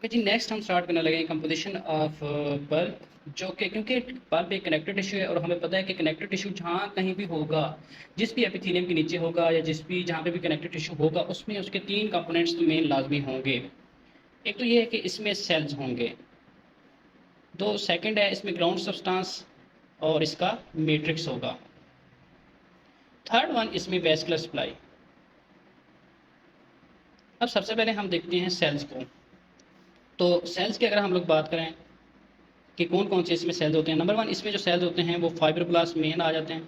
Okay जी, next हम start करने लगे कंपोजिशन ऑफ बल्ब, जो कि क्योंकि बल्ब एक कनेक्टिव टिश्यू है और हमें पता है कि कनेक्टिव टिश्यू जहाँ कहीं भी होगा, जिस भी एपिथेलियम के नीचे होगा या जिस भी जहाँ पे भी कनेक्टिव टिश्यू होगा, उसमें उसके तीन कंपोनेंट्स तो मेन लाजमी होंगे। एक तो ये है कि इसमें सेल्स होंगे, दो सेकंड है इसमें ग्राउंड सब्सटेंस और इसका मैट्रिक्स होगा, थर्ड वन इसमें वैस्कुलर सप्लाई। अब सबसे पहले हम देखते हैं सेल्स को। तो सेल्स की अगर हम लोग बात करें कि कौन कौन से इसमें सेल्स होते हैं, नंबर वन इसमें जो सेल्स होते हैं वो फाइब्रोब्लास्ट मेन आ जाते हैं।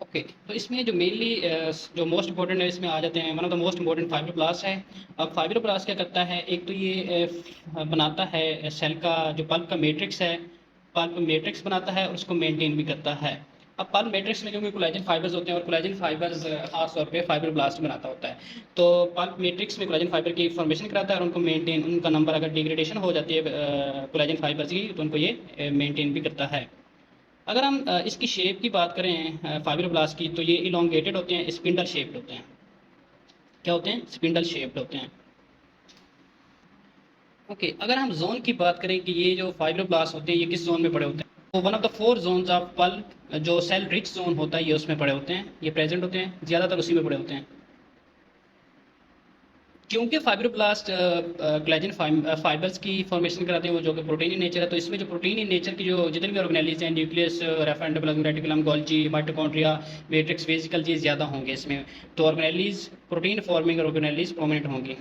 ओके, तो इसमें जो मेनली जो मोस्ट इंपॉर्टेंट है इसमें आ जाते हैं, one of the most important fibroblast है। अब फाइब्रोब्लास्ट क्या करता है, एक तो ये बनाता है सेल का जो पल्प का मैट्रिक्स है, पल्प मैट्रिक्स बनाता है और उसको मेंटेन भी करता है। अब पल्प मैट्रिक्स में क्योंकि कोलेजन फाइबर्स होते हैं और कोलेजन फाइबर्स खास तौर पे फाइब्रोब्लास्ट बनाता होता है, तो पल्प मैट्रिक्स में कोलेजन फाइबर की फॉर्मेशन कराता है और उनको मेंटेन, उनका नंबर अगर डिग्रेडेशन हो जाती है कोलेजन फाइबर्स की तो उनको ये मेंटेन भी करता है। अगर हम इसकी शेप की बात करें फाइब्रोब्लास्ट की, तो ये इलोंगेटेड होते हैं, स्पिंडल शेप्ड होते हैं। क्या होते हैं? स्पिंडल शेप्ड होते हैं। ओके, अगर हम जोन की बात करें कि ये जो फाइब्रोब्लास्ट होते हैं ये किस जोन में पड़े होते हैं, तो one of the four zones of pulp जो सेल रिच जोन होता है ये उसमें पड़े होते हैं, ये प्रेजेंट होते हैं, ज़्यादातर उसी में पड़े होते हैं। क्योंकि फाइब्रोब्लास्ट कोलेजन फाइबर्स की फॉर्मेशन कराते हैं वो जो कि प्रोटीन इन नेचर है, तो इसमें जो प्रोटीन इन नेचर की जो जितने भी ऑर्गेनेलिज हैं, nucleus, referendum, reticulum, Golgi, mitochondria, matrix, vesicle, ये ज़्यादा होंगे इसमें। तो organelles protein forming organelles prominent होंगी,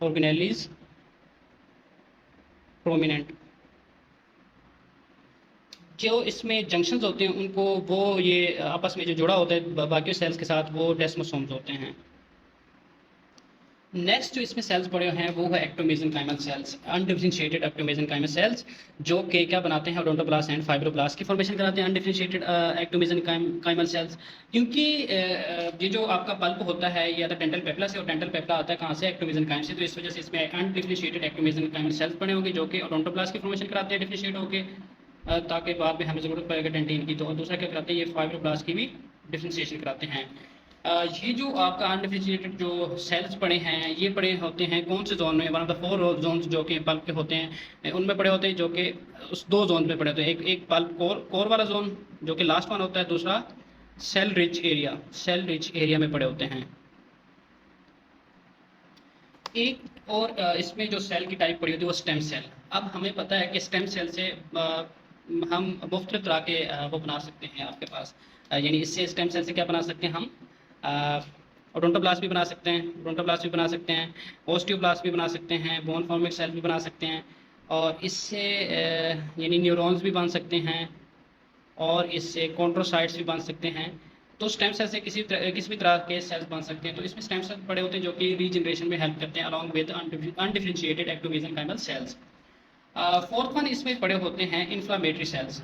ऑर्गेनेलिज प्रोमिनेंट। जो इसमें जंक्शंस होते हैं उनको वो ये आपस में जो जुड़ा होता है बाकी सेल्स के साथ, वो डेस्मोसोम्स होते हैं। नेक्स्ट जो इसमें सेल्स पड़े हैं वो है एक्टोमेसेनकाइमल सेल्स, अनडिफरेंशिएटेड एक्टोमेसेनकाइमल सेल्स, जो कि क्या बनाते हैं, ओडोंटोब्लास्ट एंड फाइब्रोब्लास्ट की फॉर्मेशन कराते हैं। अनडिफरेंशिएटेड एक्टोमेसेनकाइमल सेल्स, क्योंकि ये जो आपका पल्प होता है ये आता है डेंटल पेप्ला से, और डेंटल पेप्ला आता है कहाँ से? एक्टोमेसेनकाइम से। तो इस वजह से इसमें अनडिफरेंशिएटेड एक्टोमेसेनकाइमल सेल्स बने होंगे जो कि ओडोंटोब्लास्ट की फॉर्मेशन कराते हैं डिफरेंशिएट होकर, ताकि बाद में हमें ज़रूरत पड़ेगा डेंटिन की। तो और दूसरा क्या कराते हैं, ये फाइब्रोब्लास्ट की भी डिफरेंशिएशन कराते हैं। ये जो आपका अनडिफरेंशिएटेड जो सेल्स पड़े हैं ये पड़े होते हैं कौन से जोन में? One of the four Jones जो कि पल्प के होते हैं उनमें पड़े होते हैं, जो कि उस दो जोन में पड़े होते हैं। एक पल्प कोर वाला जोन जो कि लास्ट वन होता है, दूसरा सेल रिच एरिया में पड़े होते हैं। एक और इसमें जो सेल की टाइप पड़ी होती है वो स्टेम सेल। अब हमें पता है कि स्टेम सेल से हम मुख्तलिफ तरह के वो बना सकते हैं आपके पास, यानी इससे स्टेम सेल से क्या बना सकते हैं हम? ओडोंटोब्लास्ट भी बना सकते हैं, ओडोंटोब्लास्ट भी बना सकते हैं, ओस्टियोब्लास्ट भी बना सकते हैं, बोन फॉर्मिंग सेल भी बना सकते हैं, और इससे यानी न्यूरॉन्स भी बन सकते हैं, और इससे कॉन्ट्रोसाइट्स भी बन सकते हैं। तो स्टेम सेल से किसी भी तरह के सेल्स बन सकते हैं। तो इसमें स्टेम सेल पड़े होते हैं जो कि रीजनरेशन में हेल्प करते हैं along with undifferentiated ectomesenchymal cells. Fourth one इसमें पड़े होते हैं इन्फ्लामेटरी सेल्स।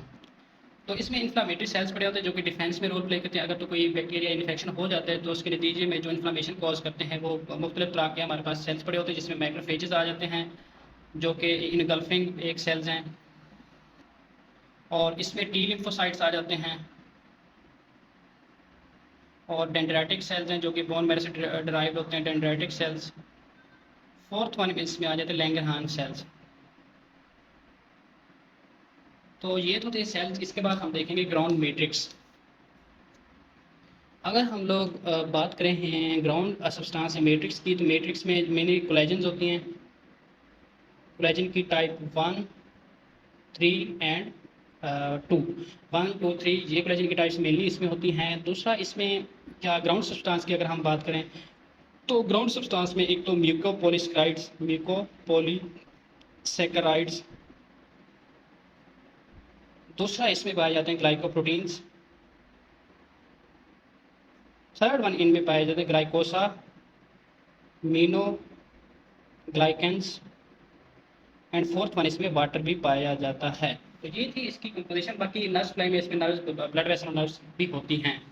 तो इसमें इन्फ्लामेटरी सेल्स पड़े होते हैं जो कि डिफेंस में रोल प्ले करते हैं। अगर तो कोई बैक्टीरिया इन्फेक्शन हो जाता है तो उसके नतीजे में जो इन्फ्लामेशन कॉज करते हैं वो मुख्तलिफ तरह के हमारे पास सेल्स पड़े होते हैं, जिसमें मैक्रोफेजेस आ जाते हैं जो कि इनगल्फिंग एक सेल्स हैं, और इसमें टी लिम्फोसाइट्स आ जाते हैं, और डेंड्राइटिक सेल्स हैं जो कि बोन मैरो से डिराइव्ड होते हैं, डेंड्राइटिक सेल्स। फोर्थ वन इसमें आ जाते हैं लैंगरहांस सेल्स। तो ये तो थे सेल्स। इसके बाद हम देखेंगे ग्राउंड मैट्रिक्स। अगर हम लोग बात करें हैं ग्राउंड सब्सटेंस है मैट्रिक्स की, तो मैट्रिक्स में मेनली कोलेजन्स होती हैं। कोलेजन की टाइप 1, 3 एंड 2, 1, 2, 3 ये कोलेजन की टाइप्स मेनली इसमें होती हैं। दूसरा इसमें क्या ग्राउंड सब्सटेंस की अगर हम बात करें तो ग्राउंड सब्सटेंस में एक तो म्यूकोपॉलीसेकेराइड्स, दूसरा इसमें पाए जाते हैं ग्लाइकोप्रोटीन्स, थर्ड वन इनमें पाए जाते हैं ग्लाइकोसा, मीनो ग्लाइकेंस, एंड फोर्थ वन इसमें वाटर भी पाया जाता है। तो ये थी इसकी कंपोजिशन। बाकी नर्व्स सप्लाई में इसमें नर्व्स, ब्लड वेसल नर्व्स भी होती हैं।